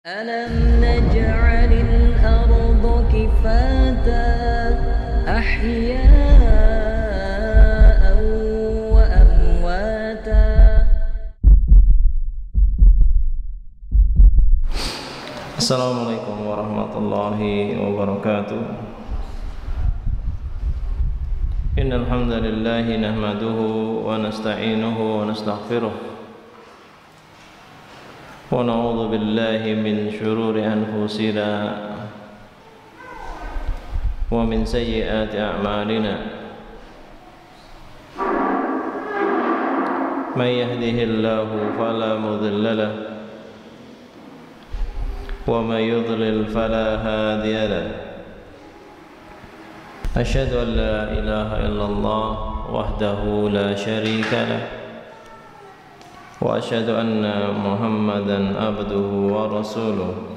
ألم نجعل الأرض كفاتا أحياء وأمواتا. Assalamualaikum warahmatullahi wabarakatuh. Innal hamdalillah nahmaduhu wa nasta'inuhu wa nastaghfiruh. Wa na'udzu billahi min shururi anfusina wa min sayyiati a'malina. May yahdihillahu fala mudilla lahu wa may yudlil fala hadiya lahu. Asyhadu an la ilaha illallah wahdahu la syarika lahu wa asyhadu anna Muhammadan abduhu wa rasuluh.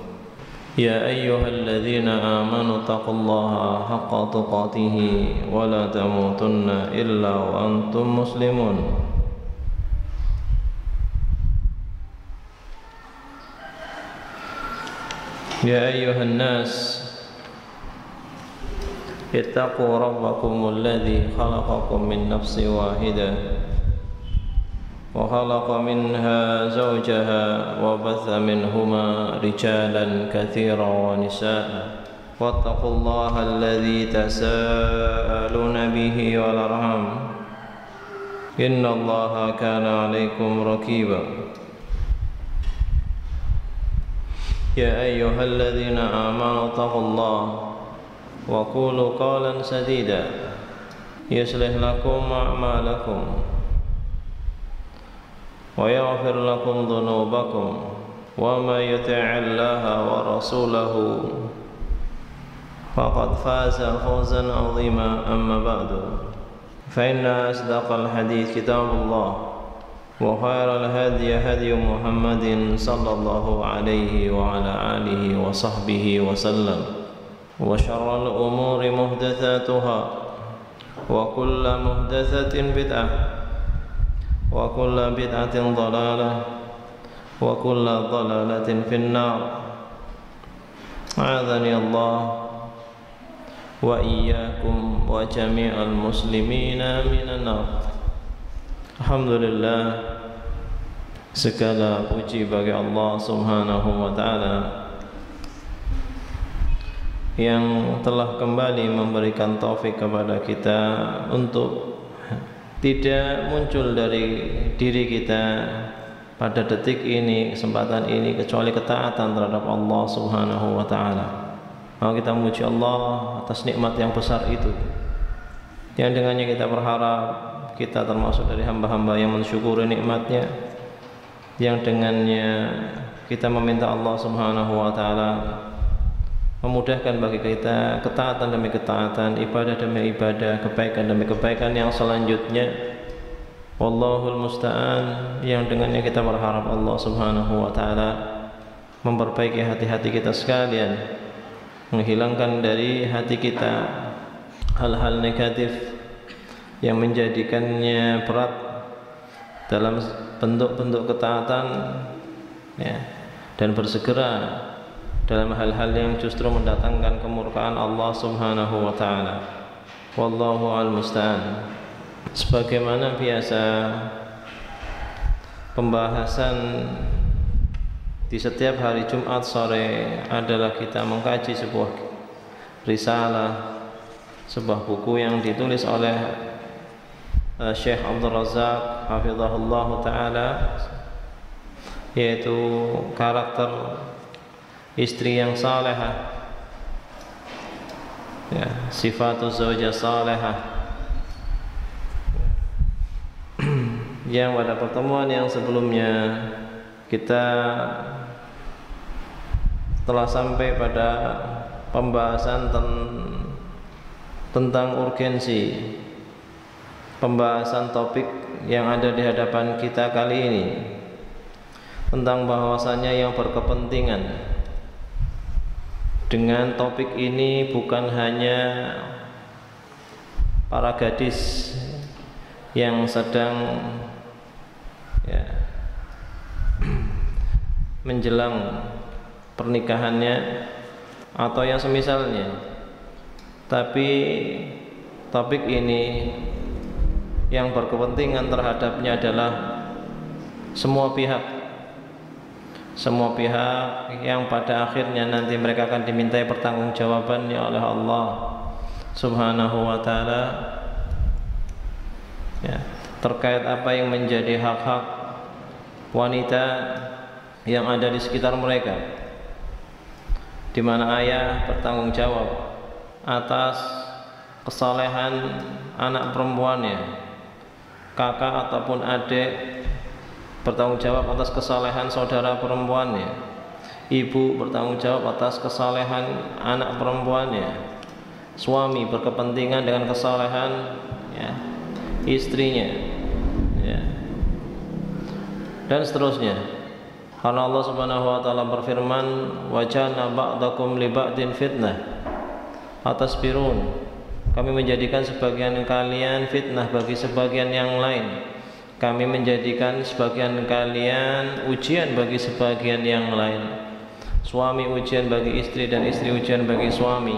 Ya ayyuhalladzina amanu taqullaha haqqa tuqatih wa la tamutunna illa wa antum muslimun. Ya ayyuhan nas ittaqu rabbakumul ladzi khalaqakum min nafsin wahidah wa khalaqa minha zawjaha wa batha minhuma rijalan katsiran wa nisaa'a wattaqullaha alladzi tasaaluna bihi wal arham innallaha kana 'alaikum raqiba. Ya ayyuhalladzina amanu taqullaha wa qulu qawlan sadida yuslih lakum a'malakum wa yaghfir lakum dhunubakum wa may yuti'illaha wa rasulahu faqad faza fawzan 'azima. Amma ba'du, fa inna asdaqal hadits kitabullah wa khairal hadi hadi Muhammadin sallallahu alaihi wa ala alihi wa sahbihi wa sallam. Wa syarrul umuri muhdatsatuha wa kullu muhdatsatin bid'ah wa kullu bid'atin dhalalah wa kullu dhalalatin finnar. A'adzani Allah wa iyyakum wa jami'al muslimina minan nar. Alhamdulillah, segala puji bagi Allah Subhanahu wa ta'ala yang telah kembali memberikan taufik kepada kita untuk tidak muncul dari diri kita pada detik ini, kesempatan ini, kecuali ketaatan terhadap Allah Subhanahu wa ta'ala. Maka kita memuji Allah atas nikmat yang besar itu, yang dengannya kita berharap kita termasuk dari hamba-hamba yang mensyukuri nikmatnya, yang dengannya kita meminta Allah Subhanahu wa ta'ala memudahkan bagi kita ketaatan demi ketaatan, ibadah demi ibadah, kebaikan demi kebaikan yang selanjutnya. Wallahul musta'an, yang dengannya kita berharap Allah Subhanahu wa ta'ala memperbaiki hati-hati kita sekalian, menghilangkan dari hati kita hal-hal negatif yang menjadikannya berat dalam bentuk-bentuk ketaatan, ya, dan bersegera dalam hal-hal yang justru mendatangkan kemurkaan Allah Subhanahu wa ta'ala. Wallahu al-musta'an. Sebagaimana biasa, pembahasan di setiap hari Jumat sore adalah kita mengkaji sebuah risalah, sebuah buku yang ditulis oleh Syekh Abdul Razak hafizahullah ta'ala, yaitu karakter istri yang salehah, ya, sifatus zawjah salehah, yang pada pertemuan yang sebelumnya kita telah sampai pada pembahasan tentang urgensi pembahasan topik yang ada di hadapan kita kali ini, tentang bahwasanya yang berkepentingan dengan topik ini bukan hanya para gadis yang sedang, ya, menjelang pernikahannya atau yang semisalnya. Tapi topik ini yang berkepentingan terhadapnya adalah semua pihak yang pada akhirnya nanti mereka akan dimintai pertanggungjawabannya oleh Allah Subhanahu wa taala, ya, terkait apa yang menjadi hak-hak wanita yang ada di sekitar mereka, di mana ayah bertanggung jawab atas kesalehan anak perempuannya, kakak ataupun adik bertanggung jawab atas kesalehan saudara perempuannya, ibu bertanggung jawab atas kesalehan anak perempuannya, suami berkepentingan dengan kesalehan, ya, istrinya, ya, dan seterusnya. Karena Allah Subhanahu wa taala berfirman, wa ja'alna ba'dakum li ba'din fitnah atasbirun, kami menjadikan sebagian kalian fitnah bagi sebagian yang lain, kami menjadikan sebagian kalian ujian bagi sebagian yang lain. Suami ujian bagi istri dan istri ujian bagi suami,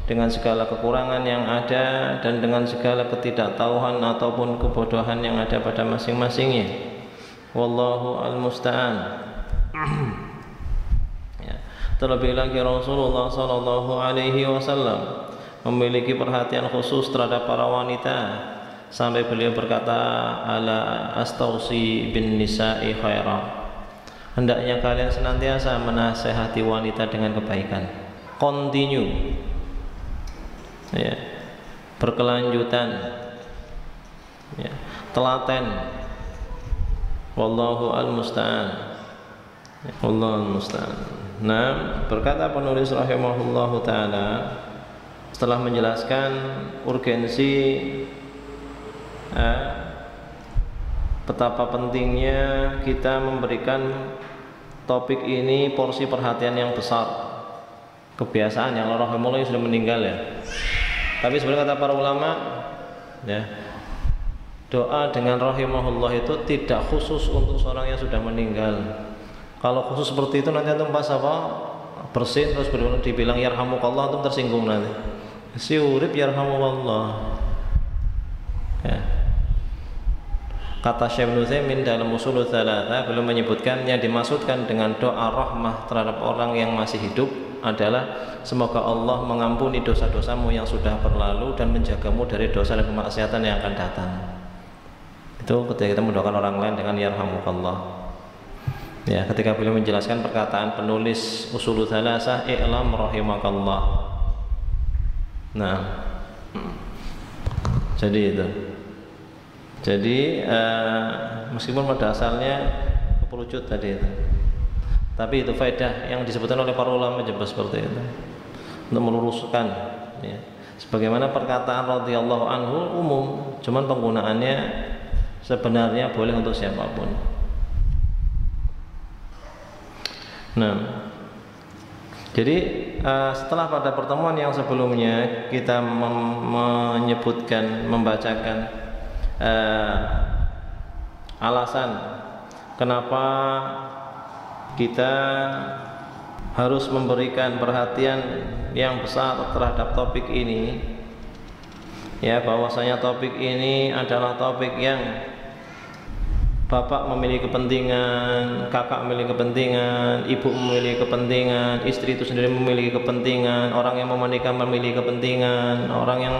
dengan segala kekurangan yang ada dan dengan segala ketidaktahuan ataupun kebodohan yang ada pada masing-masingnya. Wallahu al-musta'an. Ya. Terlebih lagi Rasulullah sallallahu alaihi wasallam memiliki perhatian khusus terhadap para wanita, sampai beliau berkata, ala astausi bin nisa'i khaira, hendaknya kalian senantiasa menasehati wanita dengan kebaikan, continue, ya, berkelanjutan, ya, telaten. Wallahu al-musta'an. Wallahu al-musta'an. Nah, berkata penulis rahimahullahu ta'ala setelah menjelaskan urgensi, betapa pentingnya kita memberikan topik ini porsi perhatian yang besar. Kebiasaan yang rahimahullah sudah meninggal, ya. Tapi sebenarnya kata para ulama, ya, doa dengan rahimahullah itu tidak khusus untuk seorang yang sudah meninggal. Kalau khusus seperti itu nanti antum pas apa bersin terus dibilang yarhamukallah, antum tersinggung nanti. Si urip yarhamukallah. Ya. Kata Syekh Ibnu Utsaimin dalam Ushul Tsalatsa, belum menyebutkan yang dimaksudkan dengan doa rahmah terhadap orang yang masih hidup adalah semoga Allah mengampuni dosa-dosamu yang sudah berlalu dan menjagamu dari dosa dan kemaksiatan yang akan datang. Itu ketika kita mendoakan orang lain dengan yarhamukallah. Ya, ketika beliau menjelaskan perkataan penulis Ushul Tsalatsa, i'lam rahimakallah. Nah, jadi itu. Jadi meskipun pada asalnya keperucut tadi itu, tapi itu faedah yang disebutkan oleh para ulama juga seperti itu untuk meluruskan, ya. Sebagaimana perkataan radhiyallahu anhu umum, cuman penggunaannya sebenarnya boleh untuk siapapun. Nah, jadi setelah pada pertemuan yang sebelumnya kita menyebutkan, membacakan alasan kenapa kita harus memberikan perhatian yang besar terhadap topik ini, ya, bahwasanya topik ini adalah topik yang bapak memiliki kepentingan, kakak memiliki kepentingan, ibu memiliki kepentingan, istri itu sendiri memiliki kepentingan, orang yang mau menikah memiliki kepentingan, orang yang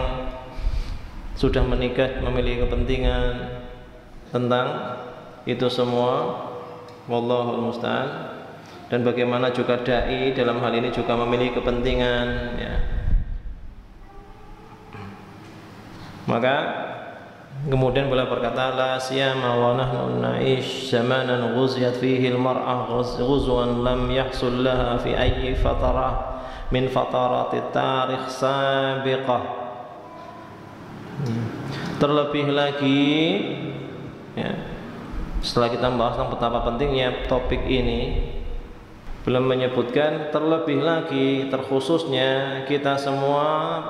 sudah menikah memiliki kepentingan tentang itu semua. Wallahul musta'an. Dan bagaimana juga dai dalam hal ini juga memiliki kepentingan, ya. Maka kemudian beliau berkata, la siyama wa nahnu na'ish zamanan ghuziyat fihi al-mar'ah ghuzwan lam yahsul laha fi ayyi fatarah min fatarati tarikh sabiqah. Terlebih lagi, ya, setelah kita membahas tentang betapa pentingnya topik ini, belum menyebutkan terlebih lagi, terkhususnya kita semua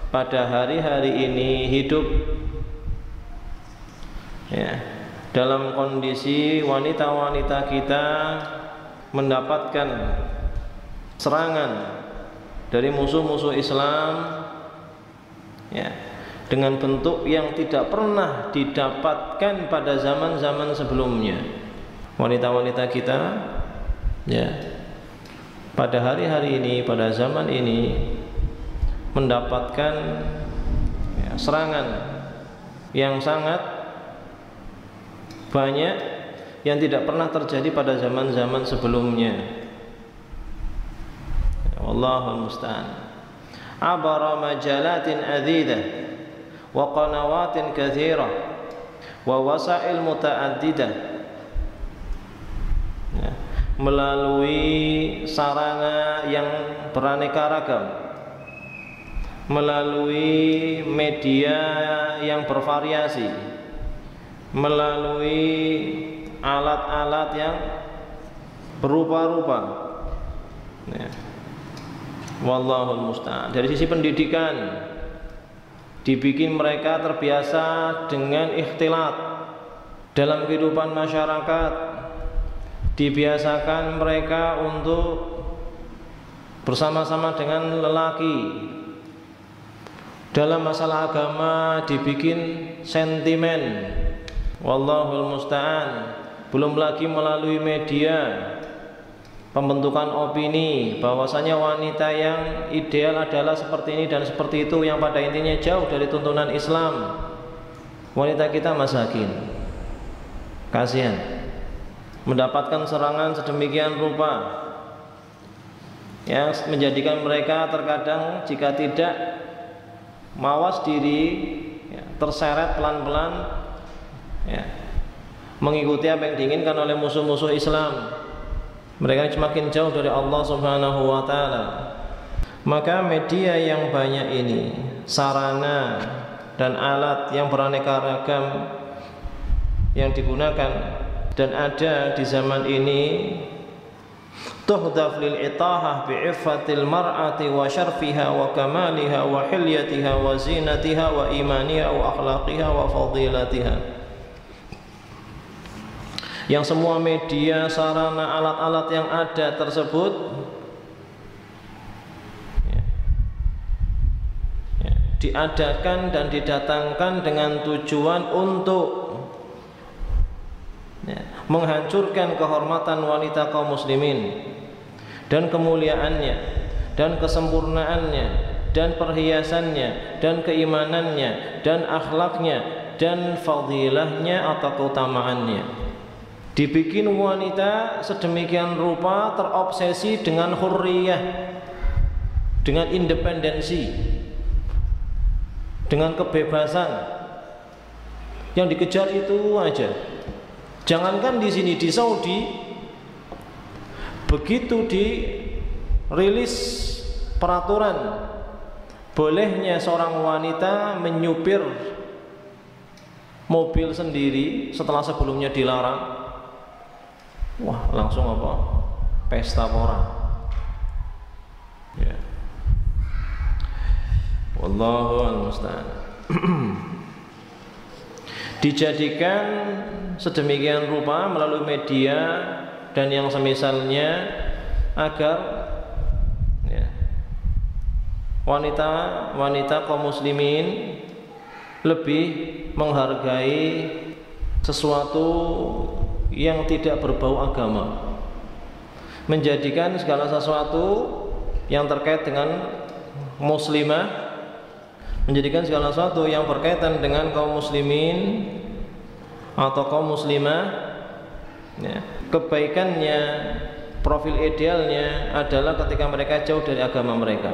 pada hari-hari ini hidup, ya, dalam kondisi wanita-wanita kita mendapatkan serangan dari musuh-musuh Islam ya, dengan bentuk yang tidak pernah didapatkan pada zaman-zaman sebelumnya. Wanita-wanita kita ya, pada hari-hari ini, pada zaman ini mendapatkan ya, serangan yang sangat banyak yang tidak pernah terjadi pada zaman-zaman sebelumnya. Wallahul musta'an. Abara majalatin adzidah wa qanawatin katsirah wa wasail mutaaddidah ya, melalui sarana yang beraneka ragam, melalui media yang bervariasi, melalui alat-alat yang berupa-rupa ya. Wallahul musta'an. Dari sisi pendidikan dibikin mereka terbiasa dengan ikhtilat dalam kehidupan masyarakat, dibiasakan mereka untuk bersama-sama dengan lelaki. Dalam masalah agama dibikin sentimen. Wallahul musta'an. Belum lagi melalui media pembentukan opini bahwasanya wanita yang ideal adalah seperti ini dan seperti itu, yang pada intinya jauh dari tuntunan Islam. Wanita kita masakin, kasihan, mendapatkan serangan sedemikian rupa yang menjadikan mereka terkadang jika tidak mawas diri ya, terseret pelan-pelan ya, mengikuti apa yang diinginkan oleh musuh-musuh Islam. Mereka semakin jauh dari Allah Subhanahu wa ta'ala. Maka media yang banyak ini, sarana dan alat yang beraneka ragam yang digunakan dan ada di zaman ini, tuhdaf lil itahah bi'iffatil mar'ati wa syarfiha wa kamaliha wa hilyatiha wa zinatiha wa imaniha wa akhlaqiha wa fadilatiha. Yang semua media, sarana, alat-alat yang ada tersebut diadakan dan didatangkan dengan tujuan untuk menghancurkan kehormatan wanita kaum muslimin dan kemuliaannya dan kesempurnaannya dan perhiasannya dan keimanannya dan akhlaknya dan fadilahnya atau keutamaannya. Dibikin wanita sedemikian rupa terobsesi dengan hurriyah, dengan independensi, dengan kebebasan. Yang dikejar itu aja. Jangankan di sini, di Saudi, begitu dirilis peraturan bolehnya seorang wanita menyupir mobil sendiri setelah sebelumnya dilarang, wah langsung apa? Pesta pora. Ya. Wallahu musta'an. Dijadikan sedemikian rupa melalui media dan yang semisalnya agar ya, wanita kaum muslimin lebih menghargai sesuatu yang tidak berbau agama, menjadikan segala sesuatu yang terkait dengan muslimah, menjadikan segala sesuatu yang berkaitan dengan kaum muslimin atau kaum muslimah ya, kebaikannya, profil idealnya adalah ketika mereka jauh dari agama mereka.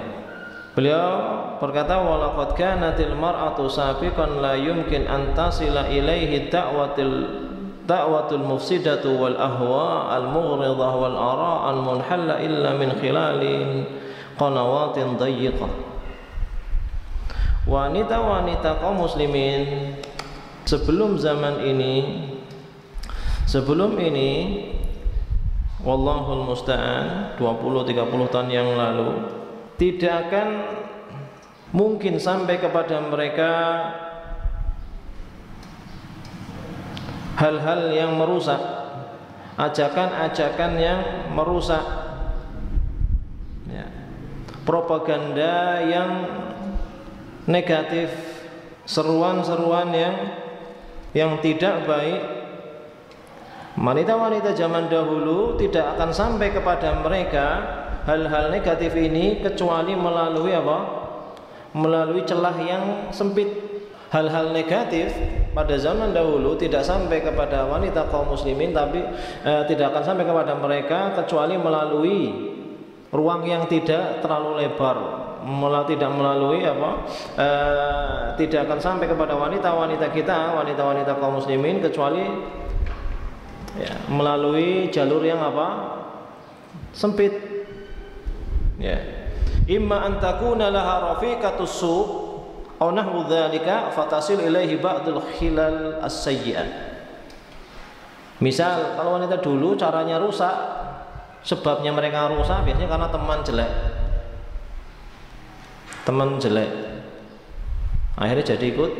Beliau berkata, walaqad kanatil mar'atu sabiqan la yumkin an tasila ilaihi da'watul mufsidatu wal ahwa al mughridah wal ara al munhalla illa min khilalin qanawatin dayyiqah. Wanita-wanita kaum muslimin sebelum zaman ini, wallahul musta'an, 20-30 tahun yang lalu, tidak akan mungkin sampai kepada mereka hal-hal yang merusak, ajakan-ajakan yang merusak propaganda yang negatif, seruan-seruan yang tidak baik. Wanita-wanita zaman dahulu tidak akan sampai kepada mereka hal-hal negatif ini kecuali melalui apa? Melalui celah yang sempit. Hal-hal negatif pada zaman dahulu tidak sampai kepada wanita kaum muslimin, tapi tidak akan sampai kepada mereka kecuali melalui ruang yang tidak terlalu lebar, tidak melalui tidak akan sampai kepada wanita-wanita kita, wanita-wanita kaum muslimin, kecuali ya, melalui jalur yang sempit. Ya, imma an takuna laha rafiqatus su' aw nahwu dzalika fatasil ilaihi ba'dul khilal as-sayyi'ah. Misal kalau wanita dulu caranya rusak, sebabnya mereka rusak biasanya karena teman jelek. Teman jelek. Akhirnya jadi ikut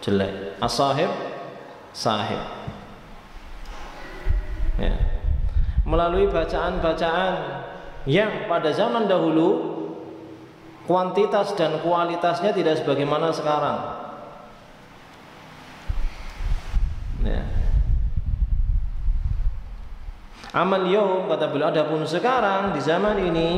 jelek. As-sahib sahib. Ya. Melalui bacaan-bacaan yang pada zaman dahulu kuantitas dan kualitasnya tidak sebagaimana sekarang. Ya. Amal yaum, kata beliau, adapun sekarang di zaman ini,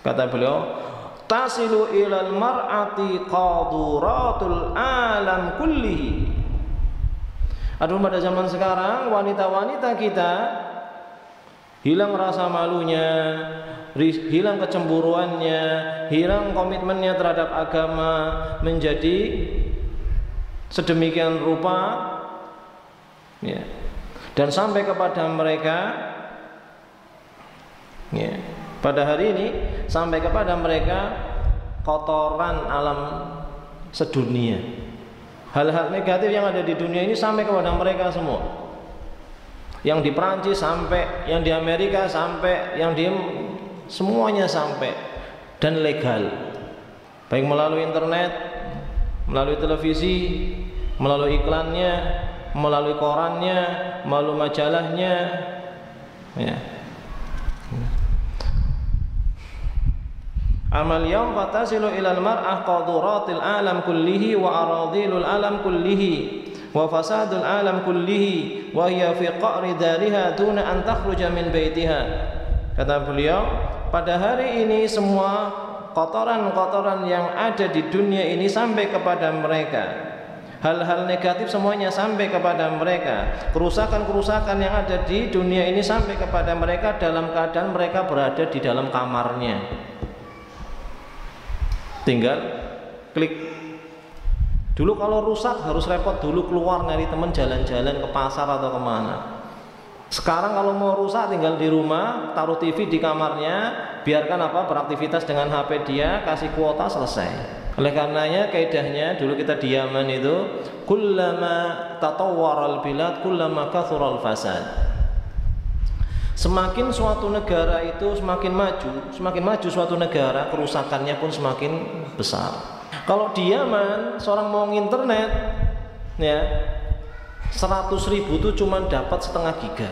kata beliau, tasilu ilal mar'ati qaduratul alam kullihi. Adapun pada zaman sekarang wanita-wanita kita hilang rasa malunya, hilang kecemburuannya, hilang komitmennya terhadap agama, menjadi sedemikian rupa, ya, dan sampai kepada mereka, ya, pada hari ini sampai kepada mereka kotoran alam sedunia. Hal-hal negatif yang ada di dunia ini sampai kepada mereka semua. Yang di Perancis sampai, yang di Amerika sampai, yang di semuanya sampai, dan legal, baik melalui internet, melalui televisi, melalui iklannya, melalui korannya, melalui majalahnya, ya. Amal yaum fatasilu ilal mar'ah qaduratil alam kullihi wa aradilul alam kullihi wa fasadul alam kullihi wa hiya fi qa'ri dariha duna an takhruja min baitiha. Kata beliau, pada hari ini semua kotoran-kotoran yang ada di dunia ini sampai kepada mereka. Hal-hal negatif semuanya sampai kepada mereka. Kerusakan-kerusakan yang ada di dunia ini sampai kepada mereka dalam keadaan mereka berada di dalam kamarnya. Tinggal klik. Dulu kalau rusak harus repot dulu keluar nyari teman, jalan-jalan ke pasar atau kemana. Sekarang kalau mau rusak tinggal di rumah, taruh TV di kamarnya, biarkan beraktivitas dengan HP dia, kasih kuota, selesai. Oleh karenanya kaidahnya dulu kita di Yaman itu, kullama tatawwaral bilad kullama kathural fasad. Semakin suatu negara itu semakin maju suatu negara, kerusakannya pun semakin besar. Kalau di Yaman seorang mau internet, ya, 100.000 itu cuma dapat setengah giga.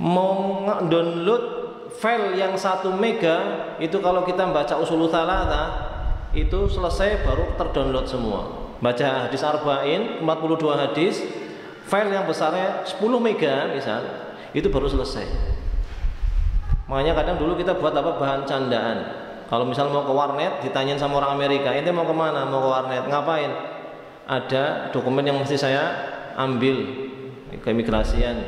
Mau download file yang 1 mega itu kalau kita baca usul thalatha itu selesai baru terdownload semua. Baca hadis arba'in 42 hadis, file yang besarnya 10 mega misal, itu baru selesai. Makanya kadang dulu kita buat bahan candaan. Kalau misal mau ke warnet ditanyain sama orang Amerika, "Ente mau kemana?" "Mau ke warnet." "Ngapain?" "Ada dokumen yang mesti saya ambil keimigrasian."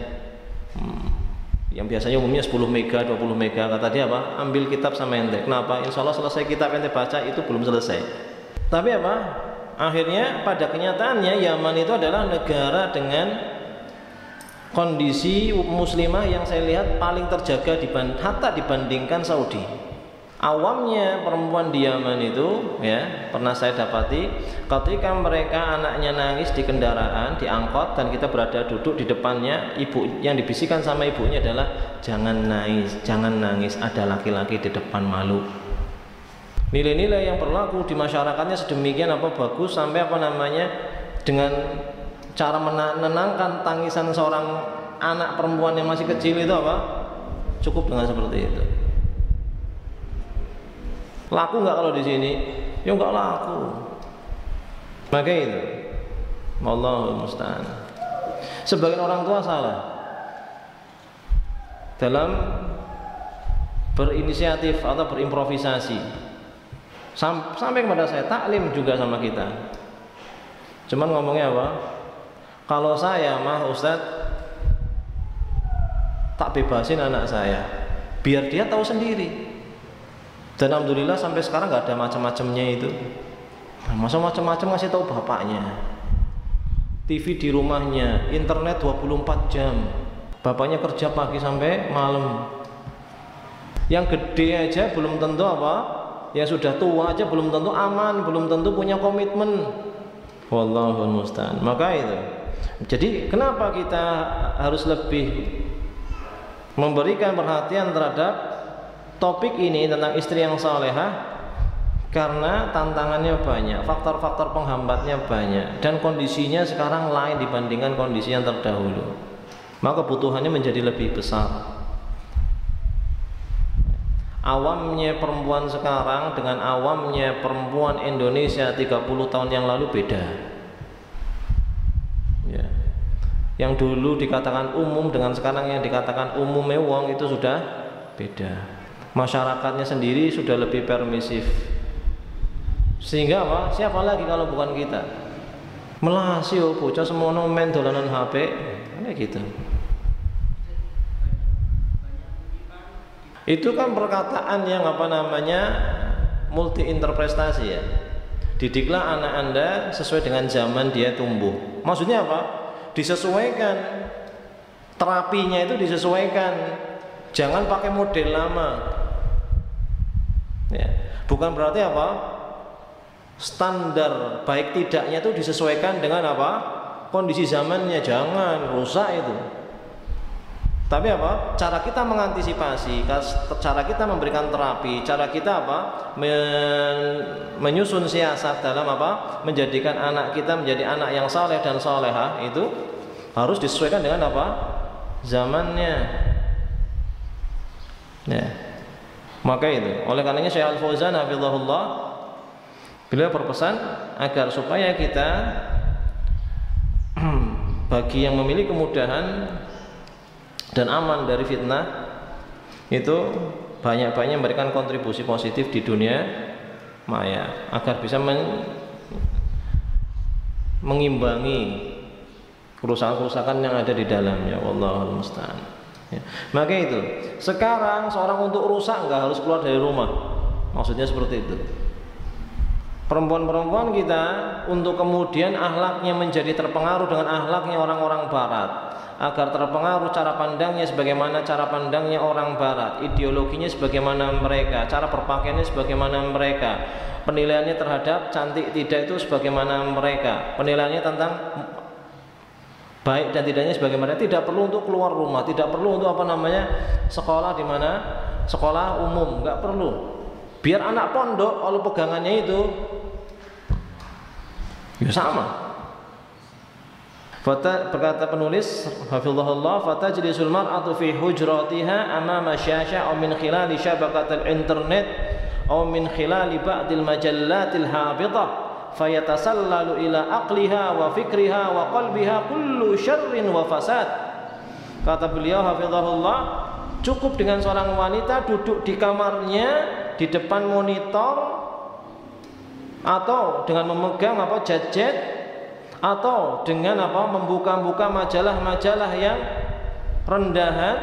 Yang biasanya umumnya 10 mega, 20 mega. Kata dia "Ambil kitab sama ente." "Kenapa?" "Insya Allah selesai kitab ente baca itu belum selesai." Tapi akhirnya pada kenyataannya Yaman itu adalah negara dengan kondisi muslimah yang saya lihat paling terjaga hatta dibandingkan Saudi. Awamnya perempuan di Yaman itu, ya, pernah saya dapati ketika mereka anaknya nangis di kendaraan, di angkot, dan kita berada duduk di depannya, ibu yang dibisikkan sama ibunya adalah jangan nangis, ada laki-laki di depan, malu. Nilai-nilai yang berlaku di masyarakatnya sedemikian bagus sampai dengan cara menenangkan tangisan seorang anak perempuan yang masih kecil itu cukup dengan seperti itu. Laku nggak kalau di sini? Ya nggak laku. Maka itu, Allahul musta'an. Sebagian orang tua salah dalam berinisiatif atau berimprovisasi. Sampai kepada saya taklim juga sama kita. Cuman ngomongnya apa? Kalau saya mah Ustadz tak bebasin anak saya, biar dia tahu sendiri. Dan alhamdulillah sampai sekarang nggak ada macam-macamnya itu. Masa macam-macam ngasih tahu bapaknya. TV di rumahnya, internet 24 jam. Bapaknya kerja pagi sampai malam. Yang gede aja belum tentu apa? Yang sudah tua aja belum tentu aman, belum tentu punya komitmen. Wallahul musta'an. Maka itu. Jadi kenapa kita harus lebih memberikan perhatian terhadap topik ini tentang istri yang salehah? Karena tantangannya banyak, faktor-faktor penghambatnya banyak, dan kondisinya sekarang lain dibandingkan kondisi yang terdahulu. Maka kebutuhannya menjadi lebih besar. Awamnya perempuan sekarang dengan awamnya perempuan Indonesia 30 tahun yang lalu beda. Ya. Yang dulu dikatakan umum dengan sekarang yang dikatakan umum mewong itu sudah beda. Masyarakatnya sendiri sudah lebih permisif. Sehingga apa? Siapa lagi kalau bukan kita? Melasio bocah semono main dolanan HP, kayak gitu. Itu kan perkataan yang apa namanya multi interpretasi ya. Didiklah anak Anda sesuai dengan zaman dia tumbuh. Maksudnya apa? Disesuaikan. Terapinya itu disesuaikan. Jangan pakai model lama. Ya. Bukan berarti apa? Standar baik tidaknya itu disesuaikan dengan apa? Kondisi zamannya. Jangan rusak itu. Tapi apa? Cara kita mengantisipasi, cara kita memberikan terapi, cara kita apa? Menyusun siasat dalam apa? Menjadikan anak kita menjadi anak yang saleh dan salehah itu harus disesuaikan dengan apa? Zamannya. Ya. Maka itu. Oleh karenanya Syekh Al-Fauzan hafizahullah beliau berpesan agar supaya kita bagi yang memiliki kemudahan dan aman dari fitnah itu banyak-banyak memberikan kontribusi positif di dunia maya agar bisa mengimbangi kerusakan-kerusakan yang ada di dalamnya. Wallahul musta'an. Ya. Maka itu sekarang seorang untuk rusak nggak harus keluar dari rumah. Maksudnya seperti itu. Perempuan-perempuan kita untuk kemudian akhlaknya menjadi terpengaruh dengan akhlaknya orang-orang barat, agar terpengaruh cara pandangnya sebagaimana cara pandangnya orang barat, ideologinya sebagaimana mereka, cara berpakaiannya sebagaimana mereka, penilaiannya terhadap cantik tidak itu sebagaimana mereka, penilaiannya tentang baik dan tidaknya sebagaimana. Tidak perlu untuk keluar rumah, tidak perlu untuk apa namanya sekolah di mana sekolah umum, nggak perlu. Biar anak pondok kalau pegangannya itu ya sama. Berkata penulis hafizahullah, fatajlisul mar'atu fi hujratiha amama syasha aw min khilali syabakatil internet aw min khilali ba'dil majallatil habitah fayatasallalu ila aqliha wa fikriha wa qalbiha kullu syarrin wa fasad. Kata beliau hafizahullah, cukup dengan seorang wanita duduk di kamarnya di depan monitor atau dengan memegang apa gadget atau dengan apa membuka-buka majalah-majalah yang rendahan.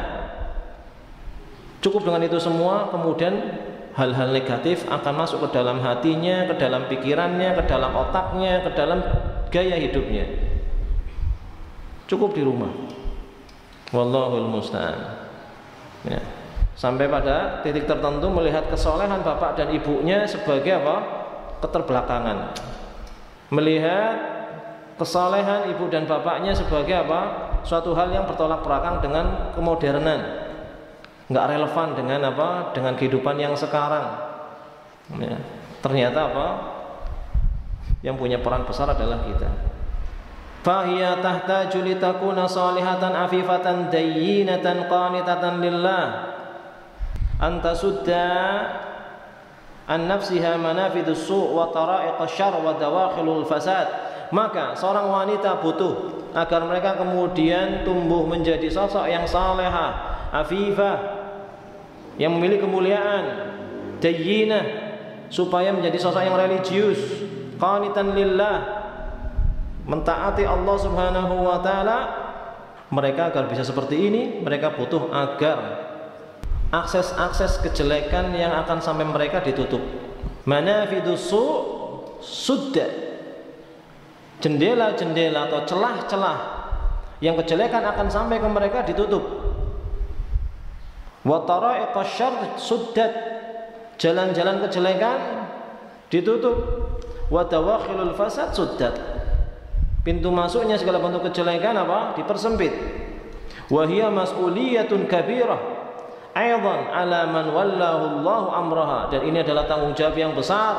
Cukup dengan itu semua, kemudian hal-hal negatif akan masuk ke dalam hatinya, ke dalam pikirannya, ke dalam otaknya, ke dalam gaya hidupnya. Cukup di rumah. Wallahul musta'an. Ya. Sampai pada titik tertentu melihat kesolehan bapak dan ibunya sebagai apa? Keterbelakangan. Melihat kesolehan ibu dan bapaknya sebagai apa? Suatu hal yang bertolak belakang dengan kemodernan. Nggak relevan dengan apa? Dengan kehidupan yang sekarang. Ya. Ternyata apa? Yang punya peran besar adalah kita. Fahiya tahtaju litakuna salihatan afifatan dayyinatan qanitatan lillah. Anta sudda an nafsiha manafidus su' wa tara'iqasy syarr wa dawakhilul fasad. Maka seorang wanita butuh agar mereka kemudian tumbuh menjadi sosok yang salehah, afifah, yang memiliki kemuliaan, dayyinah, supaya menjadi sosok yang religius, qanitan lillah, mentaati Allah Subhanahu wa taala. Mereka agar bisa seperti ini, mereka butuh agar akses-akses kejelekan yang akan sampai mereka ditutup. Manafidus su' sudda, jendela-jendela atau celah-celah yang kejelekan akan sampai ke mereka ditutup. Wa tara'iqasy syarr suddat, jalan-jalan kejelekan ditutup. Wa dawakhilul fasad suddat, pintu masuknya segala bentuk kejelekan apa? Dipersempit. Wa hiya mas'uliyatun kabirah aidan ala man wallahu Allahu amraha, dan ini adalah tanggung jawab yang besar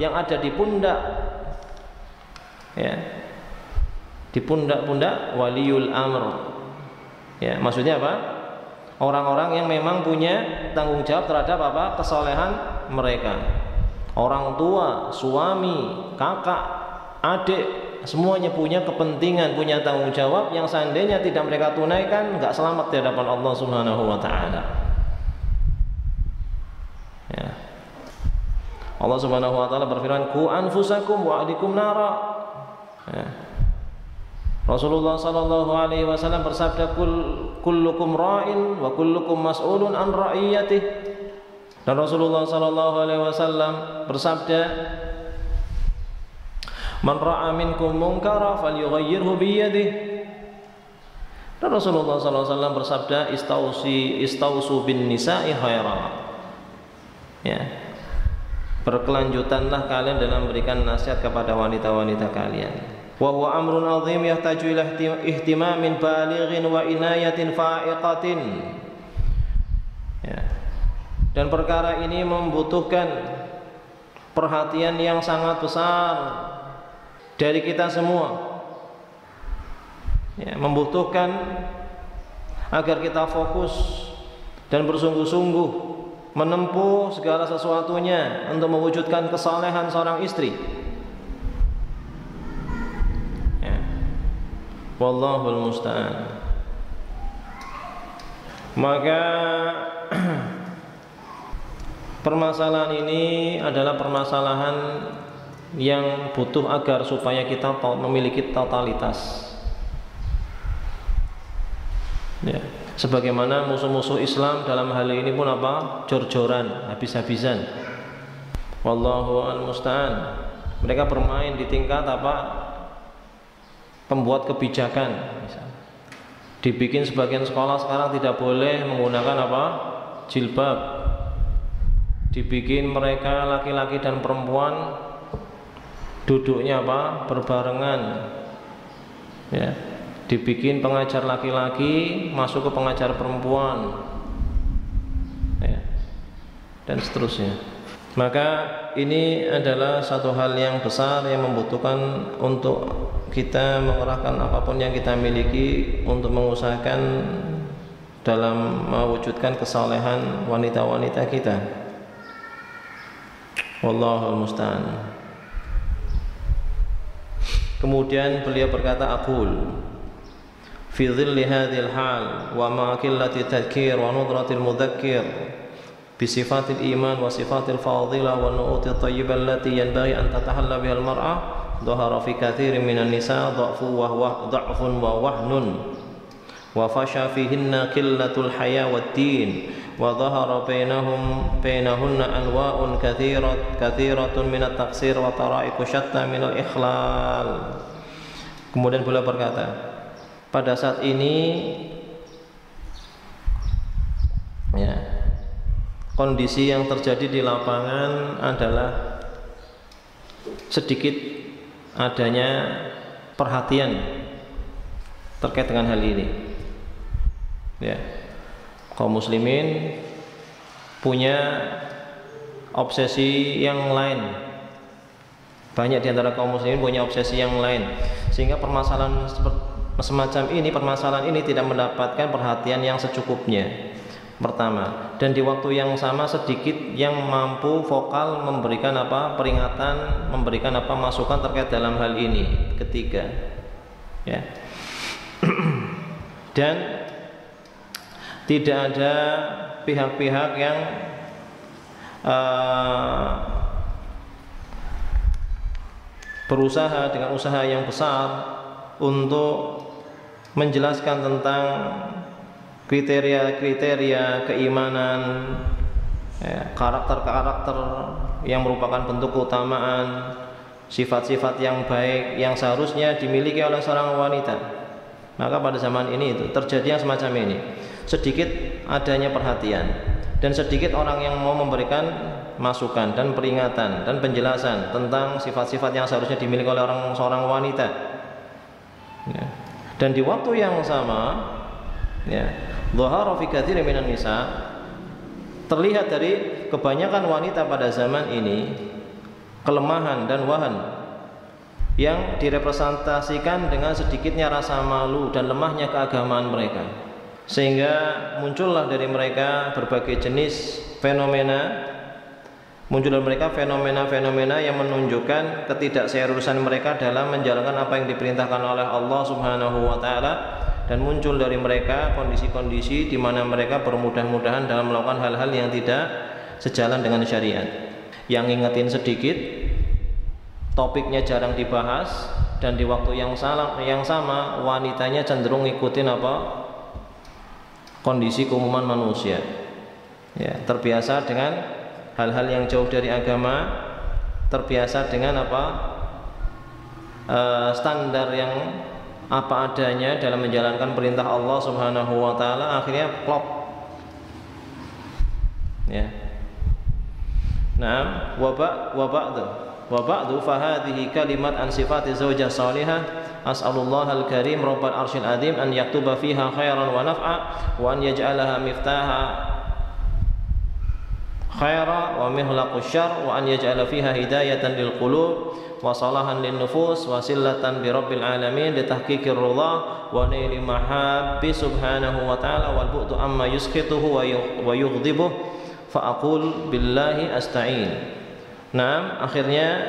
yang ada di pundak, ya, di pundak-pundak waliul amr. Ya, maksudnya apa? Orang-orang yang memang punya tanggung jawab terhadap apa? Kesolehan mereka. Orang tua, suami, kakak, adik, semuanya punya kepentingan, punya tanggung jawab yang seandainya tidak mereka tunaikan, enggak selamat di hadapan Allah Subhanahu wa taala. Ya. Allah Subhanahu wa taala berfirman, "Qu anfusakum wa ahlikum nara." Ya. Rasulullah sallallahu alaihi wasallam bersabda, kullukum ra'in wa kullukum mas'ulun an ra'iyatih. Dan Rasulullah sallallahu alaihi wasallam bersabda, man ra'a minkum munkara falyughayyirhu bi yadihi. Dan Rasulullah sallallahu alaihi wasallam bersabda, istausu bin nisa'i khaira. Ya. Berkelanjutanlah kalian dalam memberikan nasihat kepada wanita-wanita kalian. Wa huwa amrun 'azim yahtaju ila ihtimamin balighin wa inayatin fa'iqatin. Ya. Dan perkara ini membutuhkan perhatian yang sangat besar dari kita semua. Ya, membutuhkan agar kita fokus dan bersungguh-sungguh menempuh segala sesuatunya untuk mewujudkan kesalehan seorang istri. Wallahul musta'an. Maka permasalahan ini adalah permasalahan yang butuh agar supaya kita memiliki totalitas. Ya, sebagaimana musuh-musuh Islam dalam hal ini pun apa? Jor-joran, habis-habisan. Wallahu al-musta'an. Mereka bermain di tingkat apa? Pembuat kebijakan. Dibikin sebagian sekolah sekarang tidak boleh menggunakan apa? Jilbab. Dibikin mereka laki-laki dan perempuan duduknya apa? Berbarengan. Ya. Dibikin pengajar laki-laki masuk ke pengajar perempuan. Ya. Dan seterusnya. Maka ini adalah satu hal yang besar yang membutuhkan untuk kita mengerahkan apapun yang kita miliki untuk mengusahakan dalam mewujudkan kesalehan wanita-wanita kita. Wallahul musta'an. Kemudian beliau berkata, aqul fi dhilli hadhil hal wa ma qillati tadhkir wa nudratil mudhakkir bi sifatil iman wa sifatil fadilah wa nu'utit thayyibah allati yanbaghi an tatahalla bihal mar'ah dhahara fi katsirin minan nisa dha'fun wa wahnun wa fasha fihinna qillatul haya wad din wa dhahara bainahunna anwa'un katsiratun minat taqsir wa tara'iqu syatta minal ikhlal. Kemudian beliau berkata, pada saat ini ya, kondisi yang terjadi di lapangan adalah sedikit adanya perhatian terkait dengan hal ini. Ya, kaum muslimin punya obsesi yang lain. Banyak di antara kaum muslimin punya obsesi yang lain, sehingga permasalahan semacam ini, permasalahan ini tidak mendapatkan perhatian yang secukupnya. pertama, dan di waktu yang sama sedikit yang mampu vokal memberikan peringatan, memberikan masukan terkait dalam hal ini. Ketiga, ya. Dan tidak ada pihak-pihak yang berusaha dengan usaha yang besar untuk menjelaskan tentang kriteria-kriteria keimanan, karakter-karakter yang merupakan bentuk keutamaan, sifat-sifat yang baik yang seharusnya dimiliki oleh seorang wanita. Maka pada zaman ini itu terjadi yang semacam ini. Sedikit adanya perhatian dan sedikit orang yang mau memberikan masukan dan peringatan dan penjelasan tentang sifat-sifat yang seharusnya dimiliki oleh seorang wanita. Ya. Dan di waktu yang sama, ya, dhahara fi katsirin minan nisa, terlihat dari kebanyakan wanita pada zaman ini kelemahan dan wahan yang direpresentasikan dengan sedikitnya rasa malu dan lemahnya keagamaan mereka, sehingga muncullah dari mereka berbagai jenis fenomena, muncul dari mereka fenomena-fenomena yang menunjukkan ketidakseriusan mereka dalam menjalankan apa yang diperintahkan oleh Allah Subhanahu wa taala. Dan muncul dari mereka kondisi-kondisi di mana mereka bermudah-mudahan dalam melakukan hal-hal yang tidak sejalan dengan syariat. Yang ngingetin sedikit, topiknya jarang dibahas, dan di waktu yang sama wanitanya cenderung ngikutin kondisi keumuman manusia. Ya, terbiasa dengan hal-hal yang jauh dari agama, terbiasa dengan standar yang apa adanya dalam menjalankan perintah Allah Subhanahu wa taala, akhirnya plop. Ya. Naam, wa ba'du fa hadhihi kalimat an sifati zaujah salihah, as'alullah al-karim rabbal arsyil azim an yaktuba fiha khairan wa naf'a wa an yaj'alaha miftaha khaira wa mihlaqus syarr wa an yaj'ala fiha hidayatan lil qulub wa salahan lin nufus wa sillatan bi rabbil alamin li tahqiqir ridha wa naili mahabbi subhanahu wa ta'ala wal bu'du amma yuskhituhu wa yughdibuh fa aqul billahi asta'in. Nah, akhirnya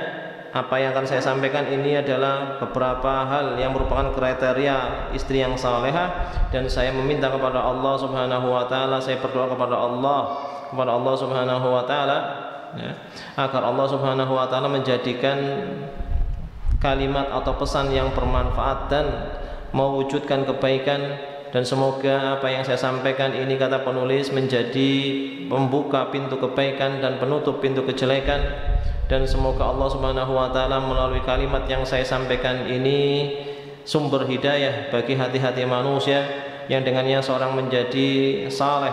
apa yang akan saya sampaikan ini adalah beberapa hal yang merupakan kriteria istri yang salehah, dan saya meminta kepada Allah Subhanahu wa taala, saya berdoa kepada Allah Subhanahu wa taala, ya, agar Allah Subhanahu wa taala menjadikan kalimat atau pesan yang bermanfaat dan mewujudkan kebaikan, dan semoga apa yang saya sampaikan ini, kata penulis, menjadi pembuka pintu kebaikan dan penutup pintu kejelekan, dan semoga Allah Subhanahu wa taala melalui kalimat yang saya sampaikan ini sumber hidayah bagi hati-hati manusia, yang dengannya seorang menjadi saleh,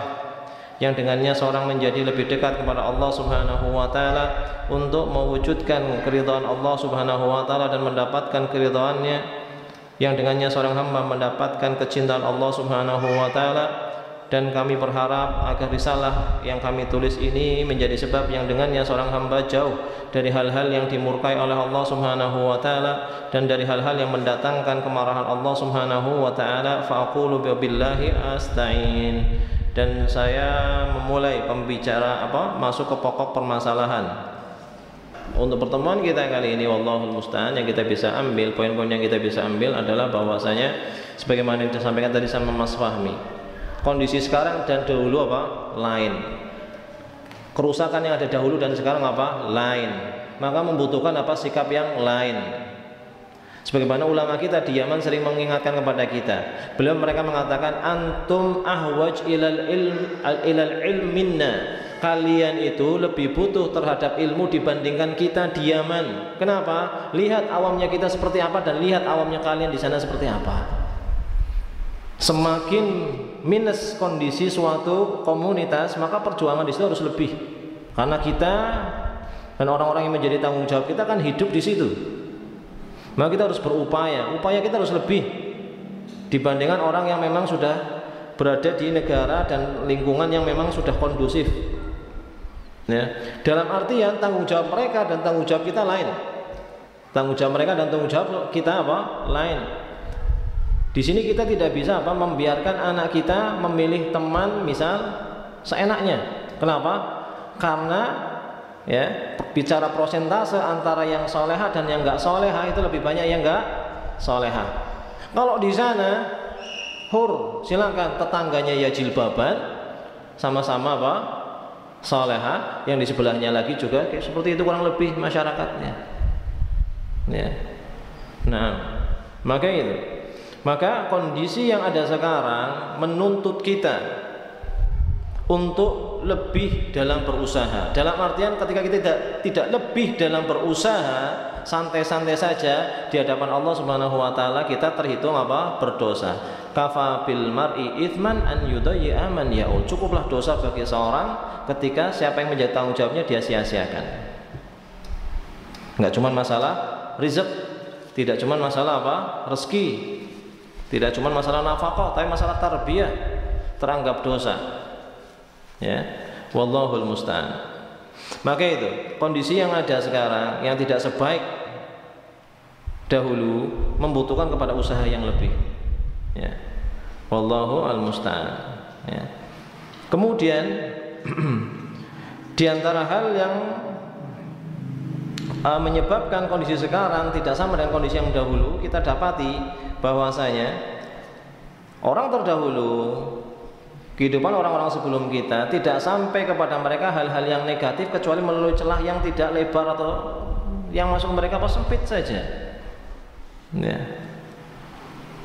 yang dengannya seorang menjadi lebih dekat kepada Allah Subhanahu wa taala untuk mewujudkan keridhaan Allah Subhanahu wa taala dan mendapatkan keridhaannya, yang dengannya seorang hamba mendapatkan kecintaan Allah Subhanahu wa taala. Dan kami berharap agar risalah yang kami tulis ini menjadi sebab yang dengannya seorang hamba jauh dari hal-hal yang dimurkai oleh Allah Subhanahu wa taala dan dari hal-hal yang mendatangkan kemarahan Allah Subhanahu wa taala. Fa aqulu billahi asta'in. Dan saya memulai masuk ke pokok permasalahan. Untuk pertemuan kita kali ini, wallahul musta'an, yang kita bisa ambil, poin-poin yang kita bisa ambil adalah bahwasanya sebagaimana yang disampaikan tadi sama Mas Fahmi, kondisi sekarang dan dahulu lain. Kerusakan yang ada dahulu dan sekarang lain. Maka membutuhkan sikap yang lain. Sebagaimana ulama kita di Yaman sering mengingatkan kepada kita. Mereka mengatakan antum ahwaj ilal ilm minna. Kalian itu lebih butuh terhadap ilmu dibandingkan kita di Yaman. Kenapa? Lihat awamnya kita seperti apa dan lihat awamnya kalian di sana seperti apa. Semakin minus kondisi suatu komunitas, maka perjuangan di situ harus lebih. Karena kita dan orang-orang yang menjadi tanggung jawab kita kan hidup di situ. Maka kita harus berupaya, upaya kita harus lebih dibandingkan orang yang memang sudah berada di negara dan lingkungan yang memang sudah kondusif. Ya, dalam artian tanggung jawab mereka dan tanggung jawab kita lain. Tanggung jawab mereka dan tanggung jawab kita lain. Di sini kita tidak bisa membiarkan anak kita memilih teman misal seenaknya. Kenapa? Karena ya bicara prosentase antara yang soleha dan yang nggak soleha itu lebih banyak yang nggak soleha. Kalau di sana hur, silakan tetangganya ya jilbaban, sama-sama apa? Soleha, yang di sebelahnya lagi juga kayak seperti itu kurang lebih masyarakatnya. Ya. Nah, maka itu. Maka kondisi yang ada sekarang menuntut kita untuk lebih dalam berusaha. Dalam artian ketika kita tidak lebih dalam berusaha, santai-santai saja di hadapan Allah Subhanahu wa taala, kita terhitung apa? Berdosa. Kafa bil mar'i itsman an yudayya man yaul. Cukuplah dosa bagi seorang ketika siapa yang menjadi tanggung jawabnya dia sia-siakan. Enggak cuma masalah rizq, tidak cuma masalah apa? Rezeki. Tidak cuma masalah nafkah, tapi masalah tarbiyah teranggap dosa. Ya, wallahul musta'an. Maka itu kondisi yang ada sekarang yang tidak sebaik dahulu, membutuhkan kepada usaha yang lebih. Ya, wallahu al musta'an. Ya. Kemudian di antara hal yang menyebabkan kondisi sekarang tidak sama dengan kondisi yang dahulu, kita dapati bahwasanya orang terdahulu, kehidupan orang-orang sebelum kita tidak sampai kepada mereka hal-hal yang negatif kecuali melalui celah yang tidak lebar atau yang masuk mereka apa sempit saja. Ya.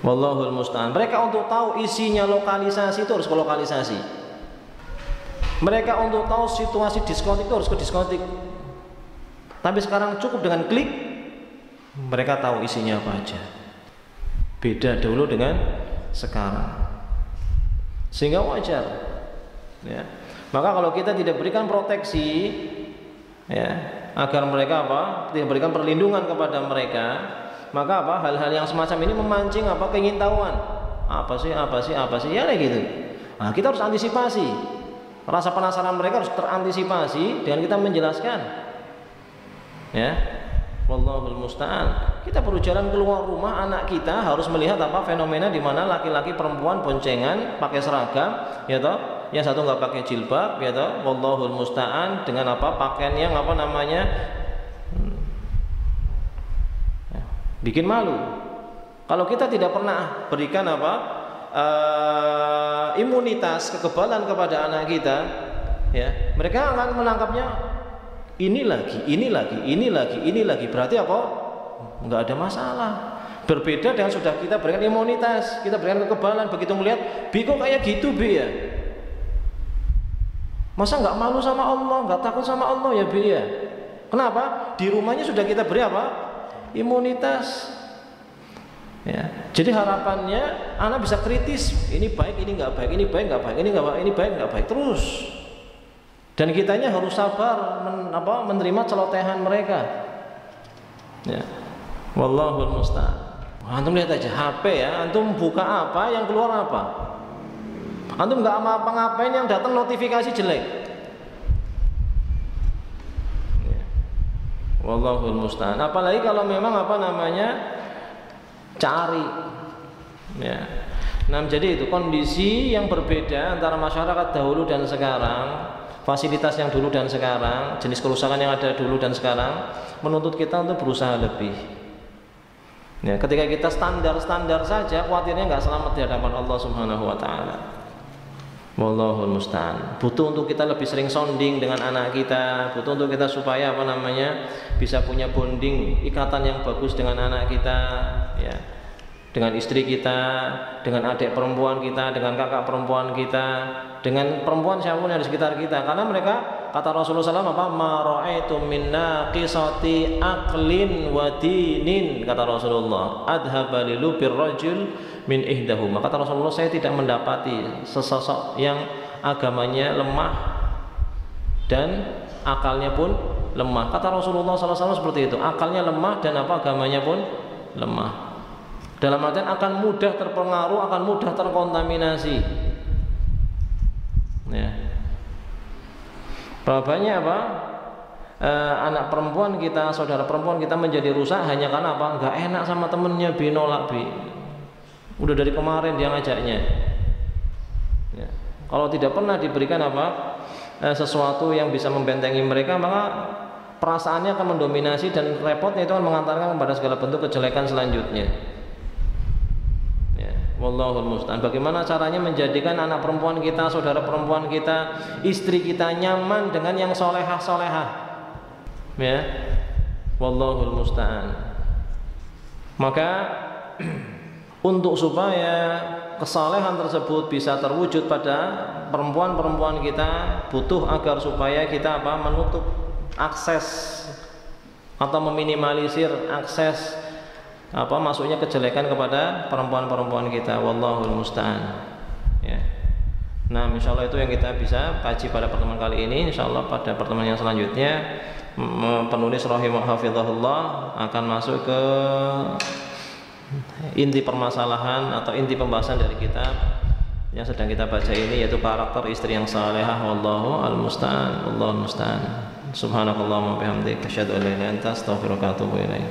Wallahul musta'an. Mereka untuk tahu isinya lokalisasi itu harus ke lokalisasi. Mereka untuk tahu situasi diskotik itu harus ke diskotik. Tapi sekarang cukup dengan klik, mereka tahu isinya apa aja. Beda dulu dengan sekarang. Sehingga wajar, ya. Maka kalau kita tidak berikan proteksi, ya, agar mereka apa? Tidak berikan perlindungan kepada mereka, maka apa? Hal-hal yang semacam ini memancing apa? Keingintahuan. Apa sih? Ya kayak gitu. Nah, kita harus antisipasi. Rasa penasaran mereka harus terantisipasi dengan kita menjelaskan. Ya. Wallahul musta'an. Kita perlu jalan keluar rumah, anak kita harus melihat apa fenomena di mana laki-laki perempuan boncengan pakai seragam, ya toh. Yang satu nggak pakai jilbab, ya toh. Wallahul musta'an, dengan apa? Pakaian yang apa namanya? Bikin malu. Kalau kita tidak pernah berikan apa? Imunitas, kekebalan kepada anak kita, ya, mereka akan menangkapnya ini lagi, berarti apa? Enggak ada masalah. Berbeda dengan sudah kita berikan imunitas, kita berikan kekebalan, begitu melihat Bi kok kayak gitu Bi ya, masa nggak malu sama Allah, nggak takut sama Allah ya Bi ya? Kenapa? Di rumahnya sudah kita beri apa? Imunitas. Ya. Jadi harapannya anak bisa kritis, ini baik, ini nggak baik, ini baik, nggak baik, ini nggak baik, ini baik, nggak baik, terus. Dan kitanya harus sabar menerima celotehan mereka. Ya. Wallahul musta'an. Antum lihat aja HP ya, antum buka apa yang keluar apa. Antum nggak apa-ngapain yang datang notifikasi jelek. Ya. Wallahul musta'an. Apalagi kalau memang apa namanya cari. Ya. Nah, jadi itu kondisi yang berbeda antara masyarakat dahulu dan sekarang. Fasilitas yang dulu dan sekarang, jenis kerusakan yang ada dulu dan sekarang menuntut kita untuk berusaha lebih. Ya, ketika kita standar-standar saja, khawatirnya nggak selamat di hadapan Allah Subhanahu wa taala. Wallahul musta'an. Butuh untuk kita lebih sering sounding dengan anak kita, butuh untuk kita supaya apa namanya bisa punya bonding, ikatan yang bagus dengan anak kita, ya. Dengan istri kita, dengan adik perempuan kita, dengan kakak perempuan kita, dengan perempuan siapapun yang di sekitar kita. Karena mereka, kata Rasulullah SAW, apa? Ma ra'aitu min naqisati aqlin wa dinin, kata Rasulullah, adhaba lilubir rajul min ihdahuma. Kata Rasulullah, saya tidak mendapati sesosok yang agamanya lemah dan akalnya pun lemah. Kata Rasulullah SAW seperti itu, akalnya lemah dan apa agamanya pun lemah. Dalam artian akan mudah terpengaruh, akan mudah terkontaminasi. Ya. Banyak apa? Anak perempuan kita, saudara perempuan kita menjadi rusak hanya karena apa? Enggak enak sama temennya, Bi nolak Bi. Udah dari kemarin dia ngajaknya. Ya. Kalau tidak pernah diberikan sesuatu yang bisa membentengi mereka, maka perasaannya akan mendominasi dan repotnya itu akan mengantarkan kepada segala bentuk kejelekan selanjutnya. Ya, wallahul musta'an. Bagaimana caranya menjadikan anak perempuan kita, saudara perempuan kita, istri kita nyaman dengan yang solehah-solehah? Ya, wallahul musta'an. Maka untuk supaya kesalehan tersebut bisa terwujud pada perempuan-perempuan kita, butuh agar supaya kita menutup akses atau meminimalisir akses masuknya kejelekan kepada perempuan-perempuan kita. Wallahul musta'an. Ya. Nah, insyaallah itu yang kita bisa kaji pada pertemuan kali ini. Insyaallah pada pertemuan yang selanjutnya penulis rahimahullah akan masuk ke inti permasalahan atau inti pembahasan dari kitab yang sedang kita baca ini, yaitu karakter istri yang salehah. Wallahu al-musta'an. Subhanakallahumma wa bihamdika asyhadu an la ilaha illa anta astaghfiruka wa atubu ilaik.